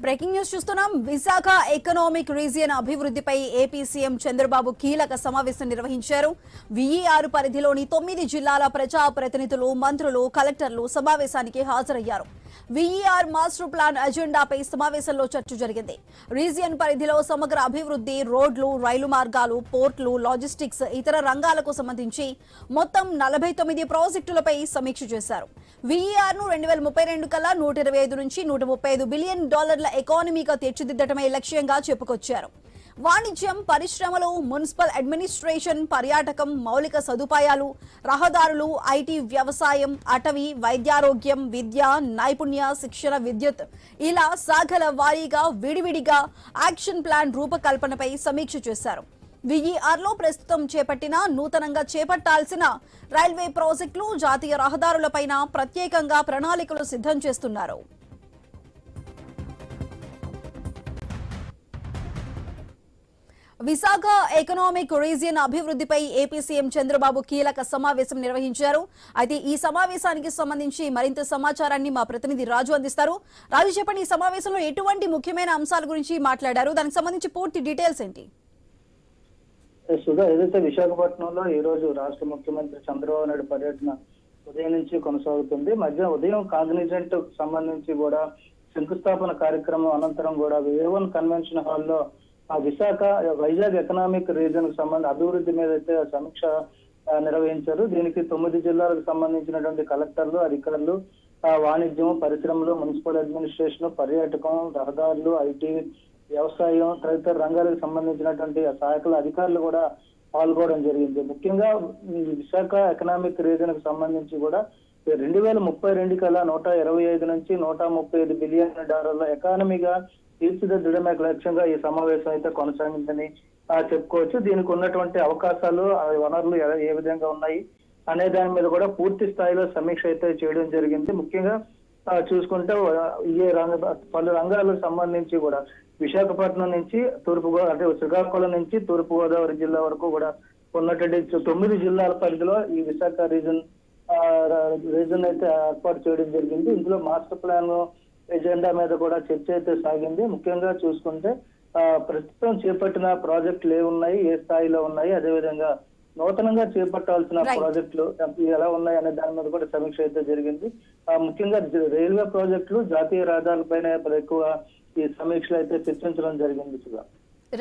Breaking news చూస్తున్నాం. Visakha economic region అభివృద్ధిపై AP CM Chandrababu కీలక సమావేశం నిర్వహించారు. VER పరిధిలోని 9 జిల్లాల ప్రజాప్రతినిధులు, మంత్రులు, కలెక్టర్లు సమావేశానికి హాజరయ్యారు. VER మాస్టర్ ప్లాన్ అజెండాపై సమావేశంలో చర్చ జరిగింది. రీజియన్ పరిధిలో సమగ్ర అభివృద్ధి, రోడ్లు, రైలు మార్గాలు, పోర్టులు, లాజిస్టిక్స్, ఇతర రంగాలకు సంబంధించి మొత్తం 49 ప్రాజెక్టులపై సమీక్ష చేశారు. VER ను 2032 కల్లా $125 నుంచి $135 బిలియన్ ఎకానమీగా తీర్చిదిద్దటమే లక్ష్యంగా చెప్పుకొచ్చారు. వాణిజ్యం, పరిశ్రమలు, మున్సిపల్ అడ్మినిస్ట్రేషన్, పర్యాటకం, మౌలిక సదుపాయాలు, రహదారులు, IT, వ్యవసాయం, అటవీ, వైద్యారోగ్యం, విద్య, నైపుణ్య శిక్షణ, విద్యుత్ ఇలా శాఖల వారీగా విడివిడిగా యాక్షన్ ప్లాన్ రూపకల్పనపై సమీక్ష చేశారు. VER లో ప్రస్తుతం చేపట్టిన, నూతనంగా చేపట్టాల్సిన రైల్వే ప్రాజెక్టులు, జాతీయ రహదారులపైన ప్రత్యేకంగా ప్రణాళికలు సిద్ధం చేస్తున్నారు. విశాఖ ఎకనామిక్ రీజియన్ అభివృద్ధిపై ఏపీ సీఎం చంద్రబాబు కీలక సమావేశం నిర్వహించారు. అయితే ఈ సమావేశానికి సంబంధించి మరింత సమాచారాన్ని మా ప్రతినిధి రాజు అందిస్తారు. రాజు, చెప్పండి, ఈ సమావేశంలో ఎటువంటి ముఖ్యమైన అంశాల గురించి మాట్లాడారు? దానికి సంబంధించి పూర్తి డీటెయిల్స్ ఏంటి? సుధా, ఏదైతే విశాఖపట్నంలో ఈ రోజు రాష్ట్ర ముఖ్యమంత్రి చంద్రబాబు నాయుడు పర్యటన ఉదయం నుంచి కొనసాగుతుంది. ఉదయం కాగ్నిజెంట్ సంబంధించి కూడా శంకుస్థాపన కార్యక్రమం అనంతరం కూడా A1 కన్వెన్షన్ హాల్లో విశాఖ వైజాగ్ ఎకనామిక్ రీజన్ కు సంబంధించి అభివృద్ధి మీద అయితే సమీక్ష నిర్వహించారు. దీనికి 9 జిల్లాలకు సంబంధించినటువంటి కలెక్టర్లు, అధికారులు, వాణిజ్యం, పరిశ్రమలు, మున్సిపల్ అడ్మినిస్ట్రేషన్, పర్యాటకం, రహదారులు, IT, వ్యవసాయం తదితర రంగాలకు సంబంధించినటువంటి శాఖల అధికారులు కూడా పాల్గొనడం జరిగింది. ముఖ్యంగా విశాఖ ఎకనామిక్ రీజన్ కు సంబంధించి కూడా 2032 కల్లా $125 నుంచి $135 బిలియన్ ఎకానమీగా తీర్చిదిద్దడమే లక్ష్యంగా ఈ సమావేశం అయితే కొనసాగిందని చెప్పుకోవచ్చు. దీనికి ఉన్నటువంటి అవకాశాలు, వనరులు ఏ విధంగా ఉన్నాయి అనే దాని మీద కూడా పూర్తి స్థాయిలో సమీక్ష అయితే చేయడం జరిగింది. ముఖ్యంగా చూసుకుంటే పలు రంగాలకు సంబంధించి కూడా విశాఖపట్నం నుంచి అంటే శ్రీకాకుళం నుంచి తూర్పు గోదావరి జిల్లా వరకు కూడా ఉన్నటువంటి 9 జిల్లాల పరిధిలో ఈ విశాఖ రీజన్ అయితే ఏర్పాటు చేయడం జరిగింది. ఇందులో మాస్టర్ ప్లాన్ ఎజెండా మీద కూడా చర్చ అయితే సాగింది. ముఖ్యంగా చూసుకుంటే ప్రస్తుతం చేపట్టిన ప్రాజెక్టులు ఏమున్నాయి, ఏ స్థాయిలో ఉన్నాయి, అదేవిధంగా నూతనంగా చేపట్టాల్సిన ప్రాజెక్టులు ఎలా ఉన్నాయి అనే దాని మీద కూడా సమీక్ష అయితే జరిగింది. ముఖ్యంగా రైల్వే ప్రాజెక్టులు, జాతీయ రహదారులపైన ఎక్కువ ఈ సమీక్షలు అయితే చర్చించడం జరిగింది.